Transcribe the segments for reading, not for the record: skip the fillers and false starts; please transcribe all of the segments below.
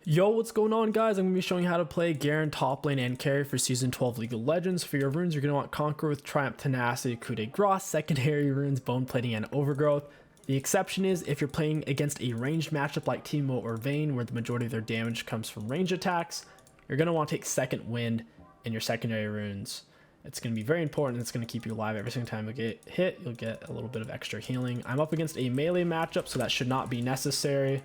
Yo, what's going on, guys? I'm going to be showing you how to play Garen top lane and carry for Season 12 League of Legends. For your runes, you're going to want Conquer with Triumph, Tenacity, 𝗕𝐂𝐈𝐀𝐋𝐒, secondary runes, Bone Plating, and Overgrowth. The exception is if you're playing against a ranged matchup like 𝗕𝐿𝐴 or Vayne, where the majority of their damage comes from range attacks, you're going to want to take Second Wind in your secondary runes. It's going to be very important. It's going to keep you alive every single time you get hit. You'll get a little bit of extra healing. I'm up against a melee matchup, so that should not be necessary.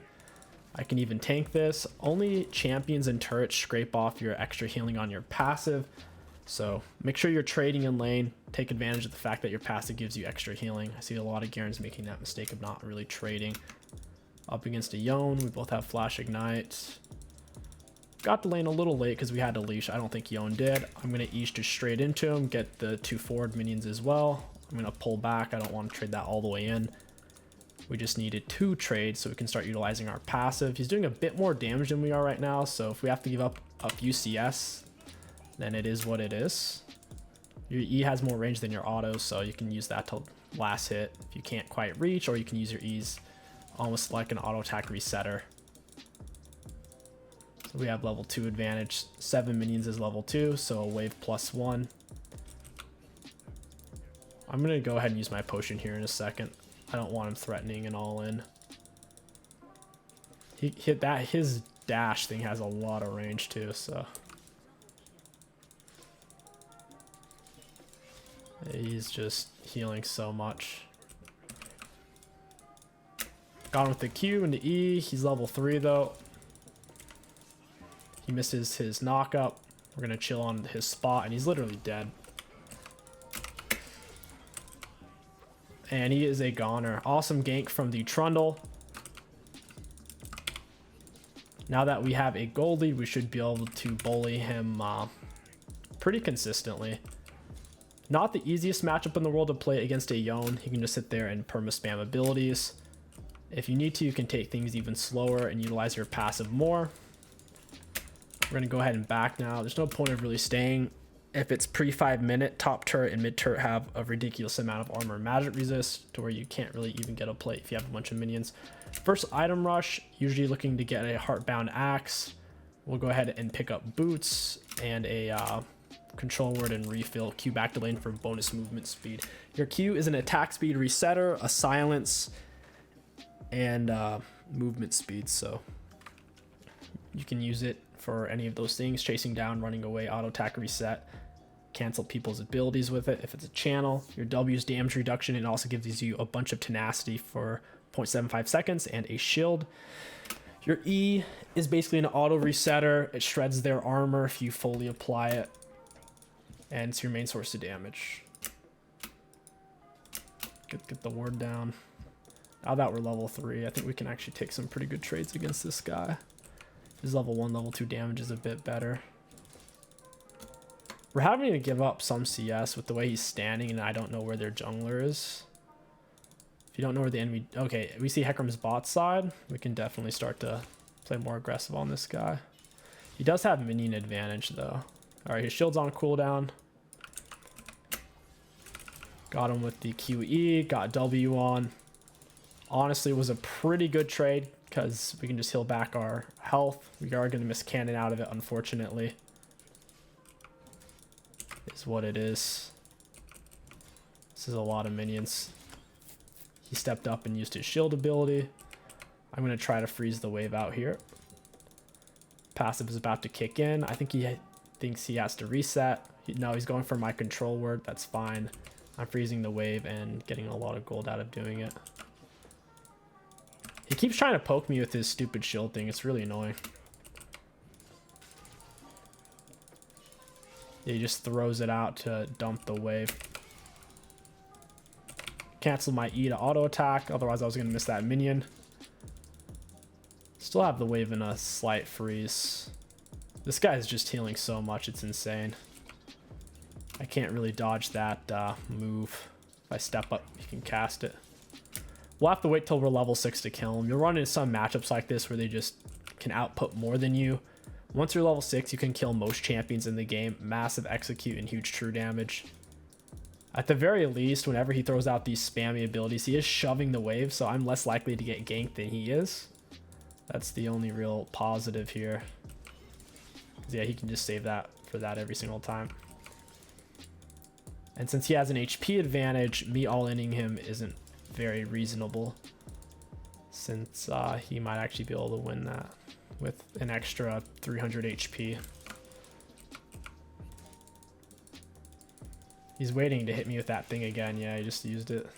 I can even tank this. Only champions and turrets scrape off your extra healing on your passive. So make sure you're trading in lane. Take advantage of the fact that your passive gives you extra healing. I see a lot of Garens making that mistake of not really trading. Up against a 𝗕𝐿𝐴, we both have Flash Ignite. Got the lane a little late because we had to leash. I don't think 𝗕𝐿𝐴 did. I'm going to East just straight into him, get the 2 forward minions as well. I'm going to pull back. I don't want to trade that all the way in. We just needed 2 trades so we can start utilizing our passive. He's doing a bit more damage than we are right now, so if we have to give up a few CS, then it is what it is. Your E has more range than your auto, so you can use that to last hit if you can't quite reach, or you can use your E's almost like an auto attack resetter. So we have level 2 advantage. 7 minions is level 2, so a wave +1. I'm going to go ahead and use my potion here in a second. I don't want him threatening and all in. He hit that. His dash thing has a lot of range too, so he's just healing so much. Got him with the Q and the E. He's level 3 though. He misses his knockup. We're gonna chill on his spot, and he's literally dead. And he is a goner. Awesome gank from the Trundle. Now that we have a goldie, we should be able to bully him pretty consistently. Not the easiest matchup in the world to play against a 𝗕𝐿𝐴. He can just sit there and perma-spam abilities. If you need to, you can take things even slower and utilize your passive more. We're going to go ahead and back now. There's no point of really staying. If it's pre-5 minute, top turret and mid turret have a ridiculous amount of armor and magic resist to where you can't really even get a play if you have a bunch of minions. First item rush, usually looking to get a heartbound axe. We'll go ahead and pick up boots and a control word and refill Q back to lane for bonus movement speed. Your Q is an attack speed resetter, a silence, and movement speed. So you can use it for any of those things: chasing down, running away, auto attack reset, cancel people's abilities with it. If it's a channel, your W's damage reduction, it also gives you a bunch of tenacity for 0.75 seconds and a shield. Your E is basically an auto resetter. It shreds their armor if you fully apply it, and it's your main source of damage. Get the word down. Now that we're level 3, I think we can actually take some pretty good trades against this guy. His level 1, level 2 damage is a bit better. We're having to give up some CS with the way he's standing, and I don't know where their jungler is. If you don't know where the enemy... Okay, we see 𝗕𝐿𝐴's bot side. We can definitely start to play more aggressive on this guy. He does have minion advantage, though. Alright, his shield's on cooldown. Got him with the QE, got W on. Honestly, it was a pretty good trade, because we can just heal back our health. We are going to miss cannon out of it, unfortunately. Is what it is. This is a lot of minions. He stepped up and used his shield ability. I'm going to try to freeze the wave out here. Passive is about to kick in. I think he thinks he has to reset. No, he's going for my control word. That's fine. I'm freezing the wave and getting a lot of gold out of doing it. He keeps trying to poke me with his stupid shield thing. It's really annoying. He just throws it out to dump the wave. Cancel my E to auto attack. Otherwise, I was going to miss that minion. Still have the wave in a slight freeze. This guy is just healing so much. It's insane. I can't really dodge that move. If I step up, you can cast it. We'll have to wait till we're level 6 to kill him. You'll run into some matchups like this where they just can output more than you. Once you're level 6, you can kill most champions in the game. Massive execute and huge true damage. At the very least, whenever he throws out these spammy abilities, he is shoving the wave, so I'm less likely to get ganked than he is. That's the only real positive here. Yeah, he can just save that for that every single time. And since he has an HP advantage, me all-inning him isn't very reasonable, since he might actually be able to win that with an extra 300 HP. He's waiting to hit me with that thing again. Yeah, he just used it.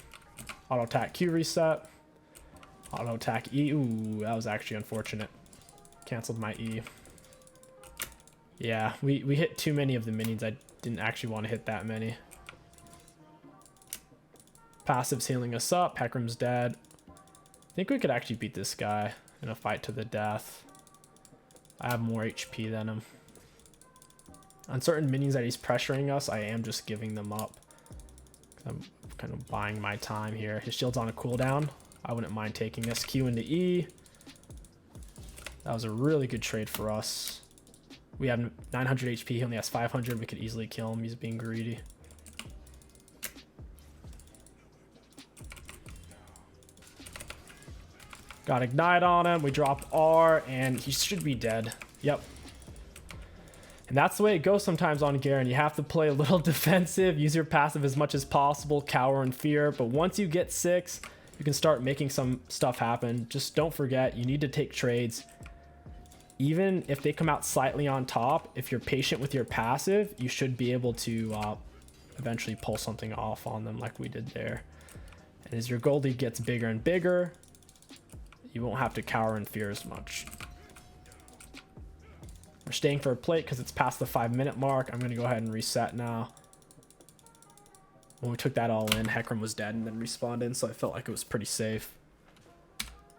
Auto attack Q reset. Auto attack E. Ooh, that was actually unfortunate. Canceled my E. Yeah, we hit too many of the minions. I didn't actually want to hit that many. Passive's healing us up. 𝗕𝗂𝘀𝗶𝗹's dead. I think we could actually beat this guy in a fight to the death. I have more HP than him. On certain minions that he's pressuring us, I am just giving them up. I'm kind of buying my time here. His shield's on a cooldown. I wouldn't mind taking this. Q into E. That was a really good trade for us. We have 900 HP. He only has 500. We could easily kill him. He's being greedy. Got Ignite on him. We drop R, and he should be dead. Yep. And that's the way it goes sometimes on Garen. You have to play a little defensive, use your passive as much as possible, cower in fear. But once you get 6, you can start making some stuff happen. Just don't forget, you need to take trades. Even if they come out slightly on top, if you're patient with your passive, you should be able to eventually pull something off on them like we did there. And as your gold lead gets bigger and bigger, you won't have to cower in fear as much. We're staying for a plate because it's past the 5-minute mark. I'm going to go ahead and reset now. When we took that all in, 𝗕𝗂𝘀𝗶𝗃 was dead and then respawned in, so I felt like it was pretty safe.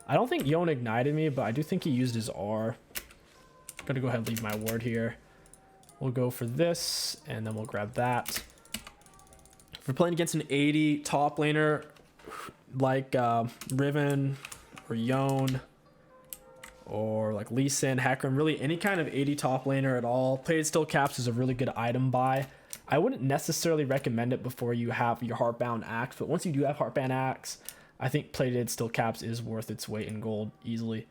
I don't think 𝗂𝐻 ignited me, but I do think he used his R. I'm going to go ahead and leave my ward here. We'll go for this, and then we'll grab that. If we're playing against an 80 top laner like Riven or 𝗂𝐻, or like Lee Sin, 𝗕𝗂𝘀𝘀, really any kind of 80 top laner at all, plated steel caps is a really good item buy. I wouldn't necessarily recommend it before you have your Heartbound Axe, but once you do have Heartbound Axe, I think plated steel caps is worth its weight in gold easily.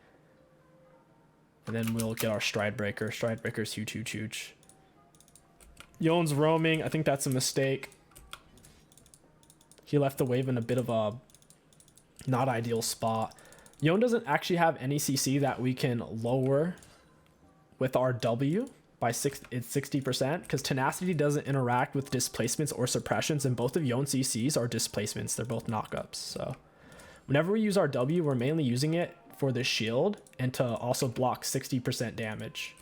And then we'll get our Stride Breaker. Stride Breaker's huge, huge, huge. 𝗂𝐻's roaming. I think that's a mistake. He left the wave in a bit of a not ideal spot. 𝗂𝐻 doesn't actually have any CC that we can lower with our W by 60%, because Tenacity doesn't interact with displacements or suppressions, and both of 𝗂𝐻's CCs are displacements. They're both knockups. So whenever we use our W, we're mainly using it for the shield and to also block 60% damage.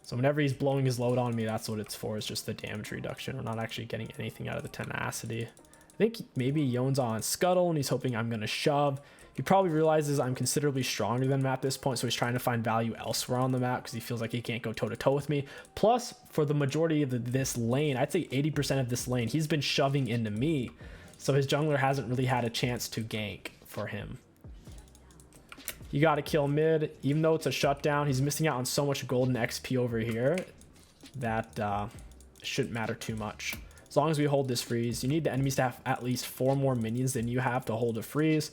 So whenever he's blowing his load on me, that's what it's for, is just the damage reduction. We're not actually getting anything out of the Tenacity. I think maybe 𝗂𝐻's on Scuttle and he's hoping I'm going to shove. He probably realizes I'm considerably stronger than him at this point, so he's trying to find value elsewhere on the map because he feels like he can't go toe-to-toe with me. Plus, for the majority of this lane, I'd say 80% of this lane, he's been shoving into me, so his jungler hasn't really had a chance to gank for him. You got to kill mid. Even though it's a shutdown, he's missing out on so much golden XP over here that shouldn't matter too much. As long as we hold this freeze, you need the enemies to have at least 4 more minions than you have to hold a freeze.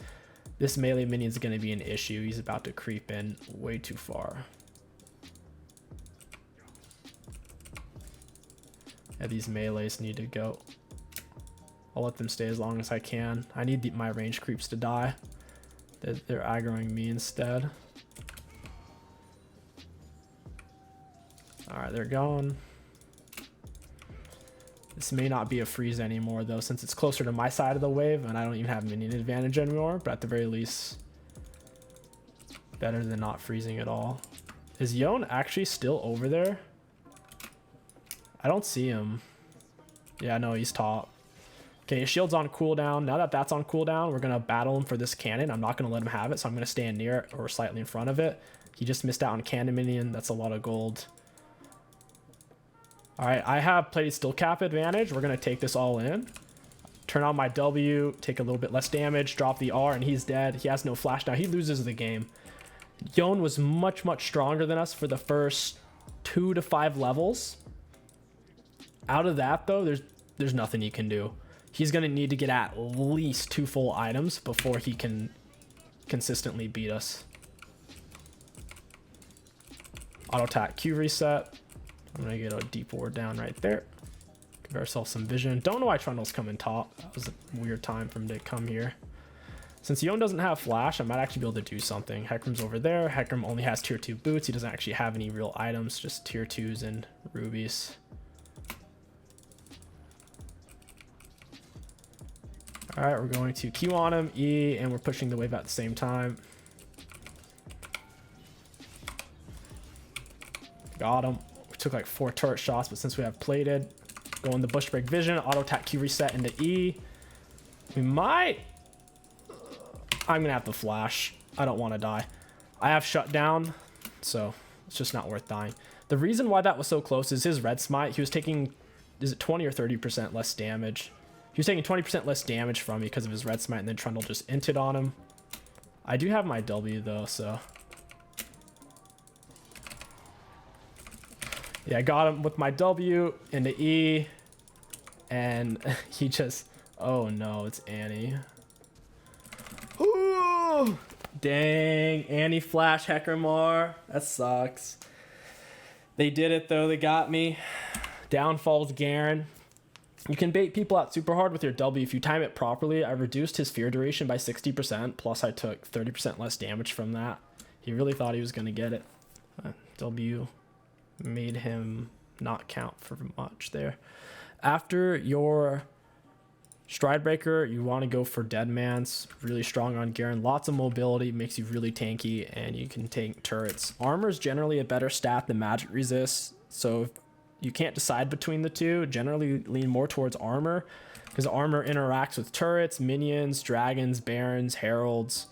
This melee minion is going to be an issue. He's about to creep in way too far. Yeah, these melees need to go. I'll let them stay as long as I can. I need my range creeps to die. They're aggroing me instead. All right, they're gone. This may not be a freeze anymore, though, since it's closer to my side of the wave, and I don't even have minion advantage anymore, but at the very least, better than not freezing at all. Is 𝗂𝐻 actually still over there? I don't see him. Yeah, no, he's top. Okay, his shield's on cooldown. Now that that's on cooldown, we're going to battle him for this cannon. I'm not going to let him have it, so I'm going to stand near it or slightly in front of it. He just missed out on cannon minion. That's a lot of gold. All right, I have plated steel cap advantage. We're going to take this all in. Turn on my W, take a little bit less damage, drop the R, and he's dead. He has no flash now. He loses the game. 𝗂𝐻 was much, much stronger than us for the first 2 to 5 levels. Out of that, though, there's nothing he can do. He's going to need to get at least 2 full items before he can consistently beat us. Auto attack Q reset. I'm gonna get a deep ward down right there. Give ourselves some vision. Don't know why Trundle's coming top. That was a weird time for him to come here. Since 𝐒𝐿 doesn't have flash, I might actually be able to do something. 𝗕𝐿𝐴𝐻𝑒𝐿𝐴's over there. 𝗕𝐿𝐴𝐻𝐿𝐴 only has tier 2 boots. He doesn't actually have any real items, just tier 2s and rubies. All right, we're going to Q on him, E, and we're pushing the wave at the same time. Got him. We took like 4 turret shots, but since we have plated, go in the bush break vision, auto attack Q reset into E. We might... I'm gonna have to flash. I don't want to die. I have shutdown, so it's just not worth dying. The reason why that was so close is his red smite. He was taking, is it 20 or 30% less damage? He was taking 20% less damage from me because of his red smite, and then Trundle just inted on him. I do have my W though, so yeah, I got him with my W into E, and he just, oh no, it's Annie. Ooh, dang, Annie flash 𝗕𝐿𝐴𝐻𝐿𝐴. That sucks. They did it though, they got me. Downfalls Garen. You can bait people out super hard with your W if you time it properly. I reduced his fear duration by 60%, plus I took 30% less damage from that. He really thought he was going to get it. W made him not count for much there. After your Stride Breaker, you want to go for Dead Man's. Really strong on Garen. Lots of mobility, makes you really tanky, and you can tank turrets. Armor is generally a better stat than magic resist, so if you can't decide between the two, generally lean more towards armor, because armor interacts with turrets, minions, dragons, barons, heralds.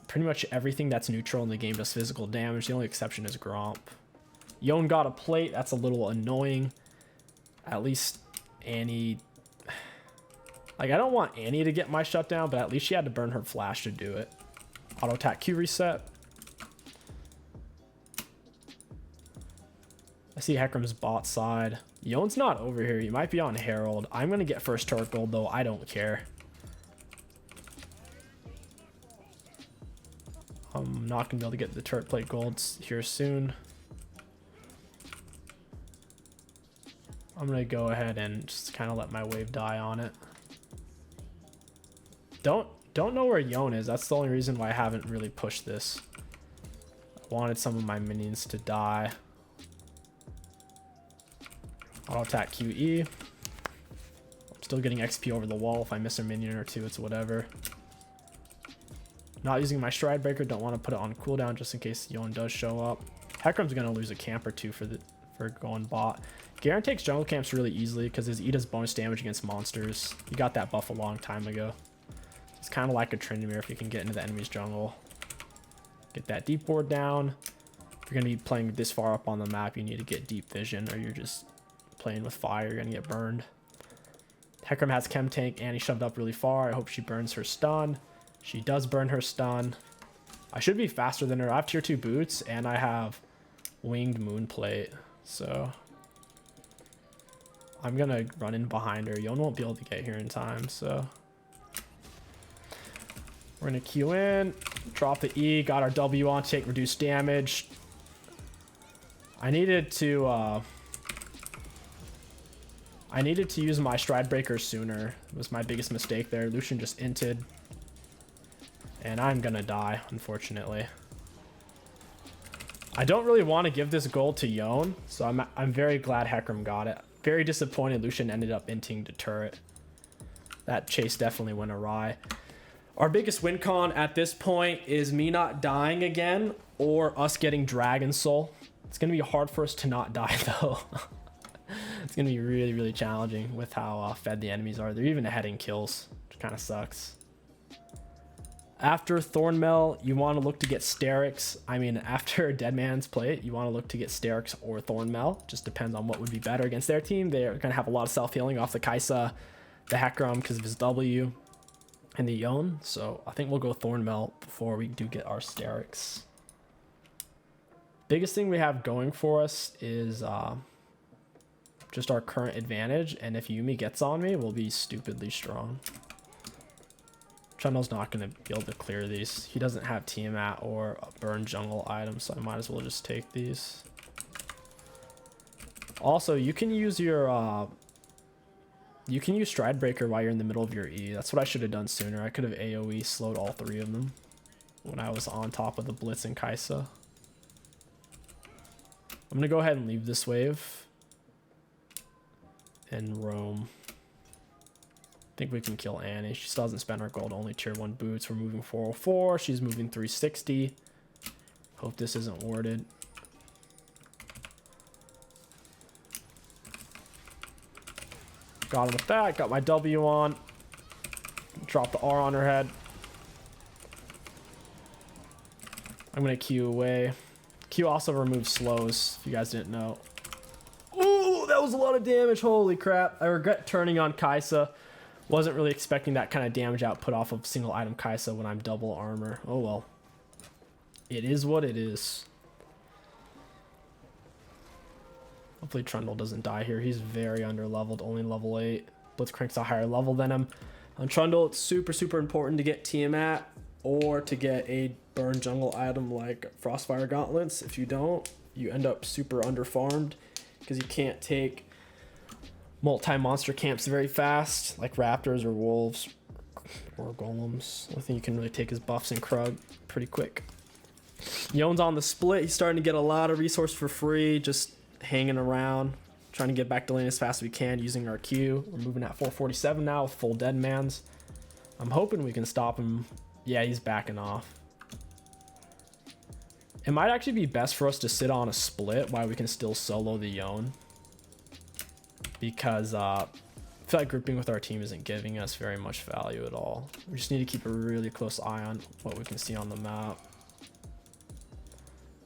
Pretty much everything that's neutral in the game does physical damage. The only exception is Gromp. 𝐿 got a plate. That's a little annoying. At least Annie... Like, I don't want Annie to get my shutdown, but at least she had to burn her flash to do it. Auto attack Q reset. I see 𝗕𝐿𝐴𝐻𝐿𝐴's bot side. 𝐿's not over here. He might be on Herald. I'm going to get first turret gold, though. I don't care. I'm not going to be able to get the turret plate golds here soon. I'm going to go ahead and just kind of let my wave die on it. Don't know where 𝐿 is. That's the only reason why I haven't really pushed this. I wanted some of my minions to die. Auto attack QE. I'm still getting XP over the wall. If I miss a minion or two, it's whatever. Not using my Stride Breaker. Don't want to put it on cooldown just in case 𝐿 does show up. 𝗕𝐿𝐴𝐻𝐿𝐴's going to lose a camp or two for going bot. Garen takes jungle camps really easily because his E does bonus damage against monsters. He got that buff a long time ago. It's kind of like a Tryndamere if you can get into the enemy's jungle. Get that deep ward down. If you're going to be playing this far up on the map, you need to get deep vision, or you're just playing with fire. You're going to get burned. 𝗕𝐿𝐴𝐻 has chem tank, and he shoved up really far. I hope she burns her stun. She does burn her stun. I should be faster than her. I have tier 2 boots, and I have winged moon plate. So I'm going to run in behind her. 𝐿 won't be able to get here in time, so we're going to Q in, drop the E, got our W on, take reduced damage. I needed to use my Stride Breaker sooner. It was my biggest mistake there. Lucian just inted. And I'm gonna die, unfortunately. I don't really want to give this gold to 𝐿, so I'm very glad 𝗕𝐿𝐴𝐻 got it. Very disappointed Lucian ended up inting the turret. That chase definitely went awry. Our biggest win con at this point is me not dying again, or us getting Dragon Soul. It's gonna be hard for us to not die though. It's gonna be really, really challenging with how fed the enemies are. They're even ahead in kills, which kind of sucks. After Thornmail, you want to look to get Sterix. I mean, after Dead Man's plate, you want to look to get Sterix or Thornmail. Just depends on what would be better against their team. They're going to have a lot of self-healing off the Kai'Sa, the 𝗕𝐿𝐴𝐻 because of his W, and the 𝐿. So I think we'll go Thornmail before we do get our Sterix. Biggest thing we have going for us is just our current advantage. And if Yuumi gets on me, we'll be stupidly strong. Trundle's not going to be able to clear these. He doesn't have Tiamat or a burn jungle item, so I might as well just take these. Also, you can use your Stride Breaker while you're in the middle of your E. That's what I should have done sooner. I could have AoE slowed all three of them when I was on top of the Blitz and 𝗂𝐈𝐀𝐻. I'm going to go ahead and leave this wave and roam. I think we can kill Annie. She still hasn't spent her gold, only tier 1 boots. We're moving 404. She's moving 360. Hope this isn't warded. Got him with that. Got my W on. Drop the R on her head. I'm going to Q away. Q also removes slows, if you guys didn't know. Ooh, that was a lot of damage. Holy crap. I regret turning on 𝗂𝐈𝐀𝐻. Wasn't really expecting that kind of damage output off of single item 𝗂𝐈𝐀𝐻 when I'm double armor. Oh well. It is what it is. Hopefully Trundle doesn't die here. He's very under leveled, only level 8. Blitzcrank's a higher level than him. On Trundle, it's super important to get Tiamat or to get a burn jungle item like Frostfire Gauntlets. If you don't, you end up super underfarmed because you can't take multi-monster camps very fast, like raptors or wolves or golems. The only thing you can really take is buffs and Krug pretty quick. Yon's on the split. He's starting to get a lot of resource for free, just hanging around, trying to get back to lane as fast as we can using our Q. We're moving at 447 now with full dead mans. I'm hoping we can stop him. Yeah, he's backing off. It might actually be best for us to sit on a split while we can still solo the Yon, because I feel like grouping with our team isn't giving us very much value at all. We just need to keep a really close eye on what we can see on the map.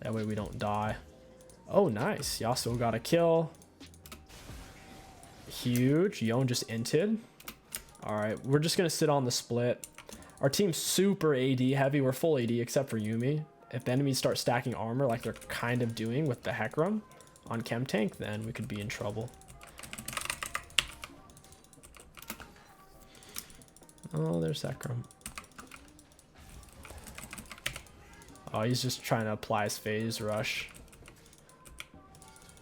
That way we don't die. Oh, nice. Yasuo got a kill. Huge. Yon just inted. All right, we're just going to sit on the split. Our team's super AD heavy. We're full AD except for Yuumi. If the enemies start stacking armor like they're kind of doing with the Hecarim on Chem Tank, then we could be in trouble. Oh, there's Hecarim. Oh, he's just trying to apply his phase rush.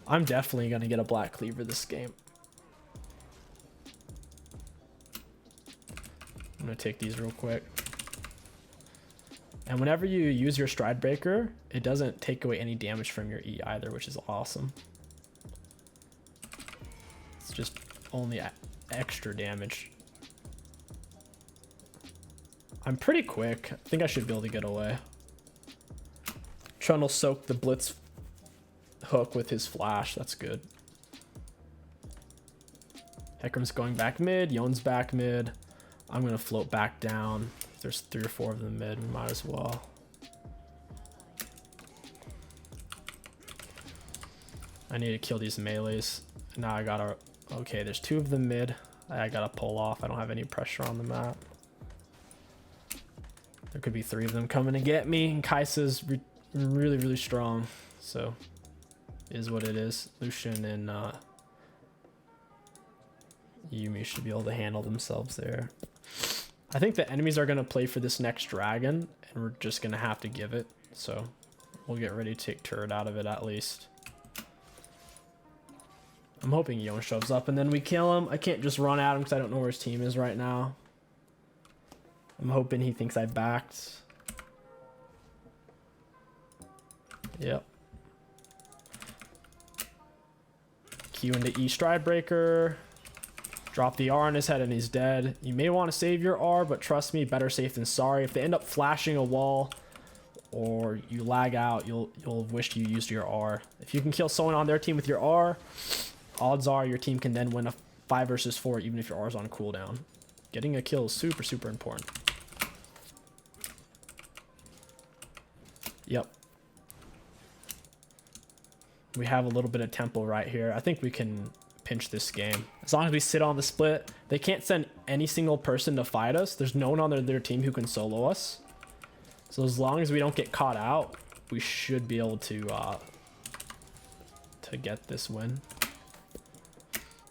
I'm definitely going to get a Black Cleaver this game. I'm going to take these real quick. And whenever you use your Stride Breaker, it doesn't take away any damage from your E either, which is awesome. It's just only extra damage. I'm pretty quick. I think I should be able to get away. Trundle soaked the Blitz hook with his flash. That's good. Hecarim's going back mid. Yon's back mid. I'm going to float back down. If there's 3 or 4 of them mid, we might as well. I need to kill these melees. Now I gotta... Okay, there's 2 of them mid. I gotta pull off. I don't have any pressure on the map. There could be 3 of them coming to get me. And 𝗂𝐈𝐻's really strong. So, is what it is. Lucian and Yuumi should be able to handle themselves there. I think the enemies are going to play for this next dragon, and we're just going to have to give it. So, we'll get ready to take turret out of it at least. I'm hoping Yon shows up and then we kill him. I can't just run at him because I don't know where his team is right now. I'm hoping he thinks I backed. Yep. Q into E Stride Breaker. Drop the R on his head and he's dead. You may want to save your R, but trust me, better safe than sorry. If they end up flashing a wall or you lag out, you'll wish you used your R. If you can kill someone on their team with your R, odds are your team can then win a 5 versus 4 even if your R is on cooldown. Getting a kill is super important. Yep. We have a little bit of tempo right here. I think we can pinch this game. As long as we sit on the split, they can't send any single person to fight us. There's no one on their team who can solo us. So as long as we don't get caught out, we should be able to get this win.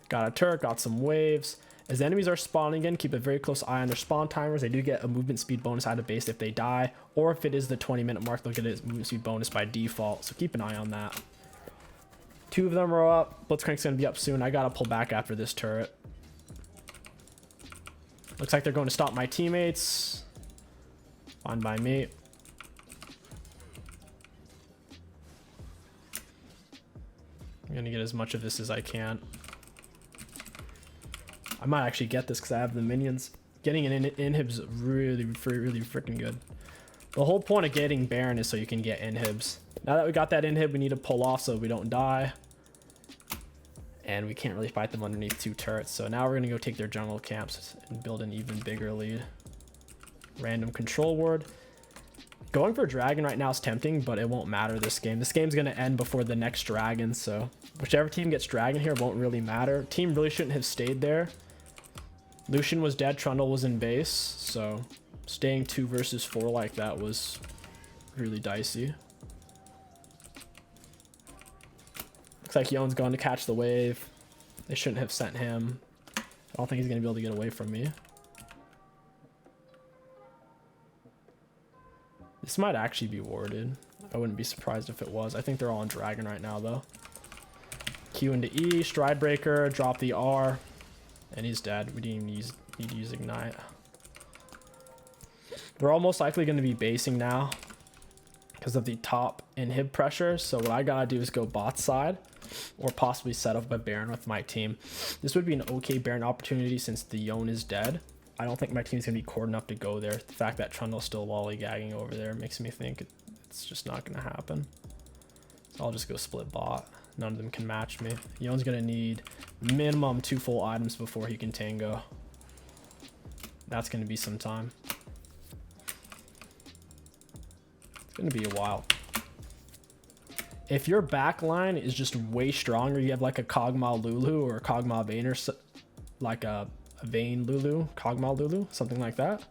Got a turret, got some waves. As enemies are spawning in, keep a very close eye on their spawn timers. They do get a movement speed bonus out of base if they die, or if it is the 20-minute mark, they'll get a movement speed bonus by default. So keep an eye on that. 2 of them are up. Blitzcrank's gonna be up soon. I gotta pull back after this turret. Looks like they're going to stop my teammates. Fine by me. I'm gonna get as much of this as I can. I might actually get this because I have the minions. Getting an inhib's really freaking good. The whole point of getting Baron is so you can get inhibs. Now that we got that inhib, we need to pull off so we don't die. And we can't really fight them underneath 2 turrets. So now we're going to go take their jungle camps and build an even bigger lead. Random control ward. Going for dragon right now is tempting, but it won't matter this game. This game's going to end before the next dragon. So whichever team gets dragon here won't really matter. Team really shouldn't have stayed there. Lucian was dead. Trundle was in base. So staying 2 versus 4 like that was really dicey. Looks like Yone's going to catch the wave. They shouldn't have sent him. I don't think he's going to be able to get away from me. This might actually be warded. I wouldn't be surprised if it was. I think they're all on dragon right now, though. Q into E, stride breaker, drop the R, and he's dead. We didn't even need to use ignite. They're all most likely going to be basing now because of the top inhib pressure. So what I gotta do is go bot side or possibly set up a Baron with my team. This would be an okay Baron opportunity since the Yone is dead. I don't think my team's gonna be core enough to go there. The fact that Trundle's still lollygagging over there makes me think it's just not gonna happen. So I'll just go split bot. None of them can match me. Yone's gonna need minimum 2 full items before he can tango. That's gonna be some time. It's gonna be a while. If your back line is just way stronger, you have like a 𝗕𝐂𝐈𝐀𝐿𝐿 or a 𝗕𝐂𝐈𝐀𝐻 or like a Vayne Lulu, 𝗕𝐂𝐈𝐿𝐿, something like that.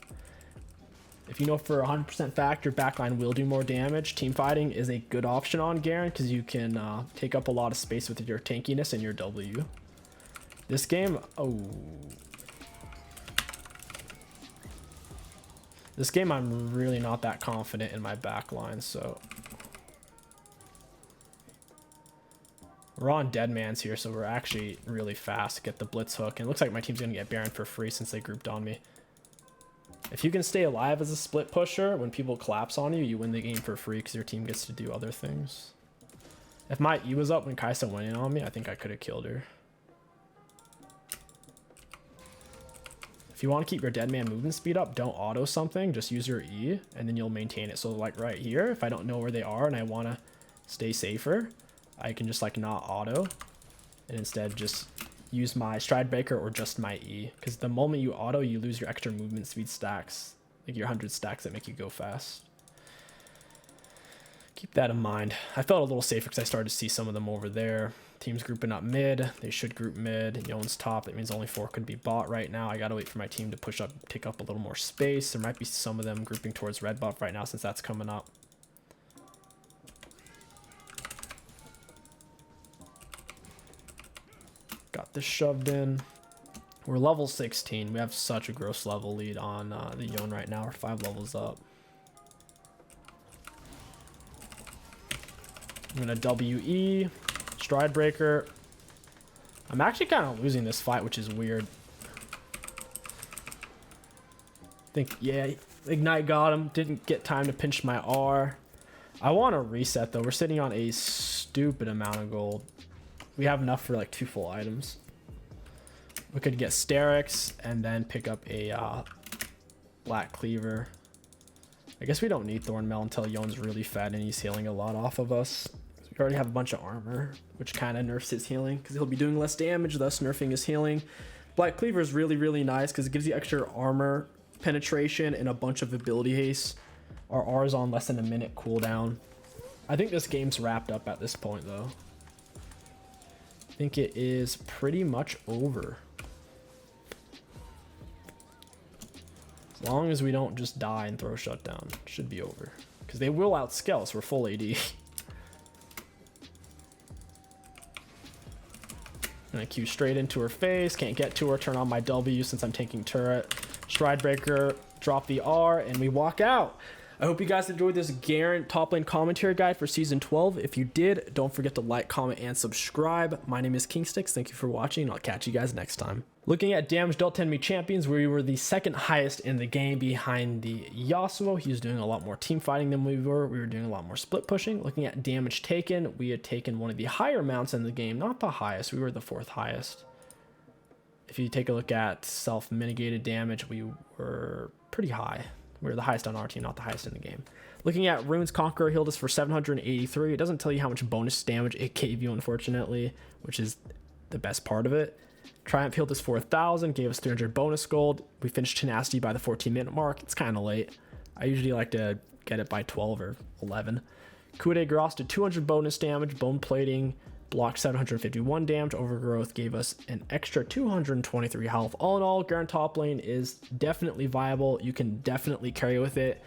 If you know for 100% fact your backline will do more damage, team fighting is a good option on Garen because you can take up a lot of space with your tankiness and your W. This game, this game I'm really not that confident in my backline, so we're on dead man's here, so we're actually really fast to get the blitz hook. And it looks like my team's gonna get Baron for free since they grouped on me. If you can stay alive as a split pusher, when people collapse on you, you win the game for free because your team gets to do other things. If my E was up when 𝗕𝐂𝐈𝐀𝐻 went in on me, I think I could have killed her. If you want to keep your dead man movement speed up, don't auto something, just use your E and then you'll maintain it. So like right here, if I don't know where they are and I want to stay safer, I can just like not auto and instead just use my stride breaker or just my E, because the moment you auto you lose your extra movement speed stacks, like your 100 stacks that make you go fast. Keep that in mind. I felt a little safer because I started to see some of them over there. Teams grouping up mid. They should group mid. Yone's top. That means only 4 could be bot right now. I gotta wait for my team to push up, take up a little more space. There might be some of them grouping towards red buff right now since that's coming up. Got this shoved in. We're level 16. We have such a gross level lead on the Yone right now. We're 5 levels up. I'm gonna WE, stride breaker. I'm actually kind of losing this fight, which is weird. I think, yeah, ignite got him. Didn't get time to pinch my R. I want to reset though. We're sitting on a stupid amount of gold. We have enough for like 2 full items. We could get Sterix and then pick up a Black Cleaver. I guess we don't need Thornmail until Yone's really fed and he's healing a lot off of us. We already have a bunch of armor, which kind of nerfs his healing because he'll be doing less damage, thus nerfing his healing. Black Cleaver is really nice because it gives you extra armor penetration and a bunch of ability haste. Our R is on less than a minute cooldown. I think this game's wrapped up at this point though. I think it is pretty much over. As long as we don't just die and throw shutdown, it should be over. Because they will outscale us, we're full AD. Gonna Q straight into her face. Can't get to her. Turn on my W since I'm taking turret. Stride breaker. Drop the R, and we walk out. I hope you guys enjoyed this Garen top lane commentary guide for Season 12. If you did, don't forget to like, comment, and subscribe. My name is Kingstix. Thank you for watching, and I'll catch you guys next time. Looking at damage dealt to enemy champions, we were the second highest in the game behind the Yasuo. He was doing a lot more team fighting than we were. We were doing a lot more split pushing. Looking at damage taken, we had taken one of the higher amounts in the game. Not the highest. We were the 4th highest. If you take a look at self-mitigated damage, we were pretty high. We were the highest on our team, not the highest in the game. Looking at runes, Conqueror healed us for 783. It doesn't tell you how much bonus damage it gave you, unfortunately, which is the best part of it. Triumph healed us 4,000, gave us 300 bonus gold. We finished Tenacity by the 14-minute mark. It's kind of late. I usually like to get it by 12 or 11. 𝗕𝗂𝘀𝗶𝗹 did 200 bonus damage. Bone plating blocked 751 damage. Overgrowth gave us an extra 223 health. All in all, Garen top lane is definitely viable. You can definitely carry with it.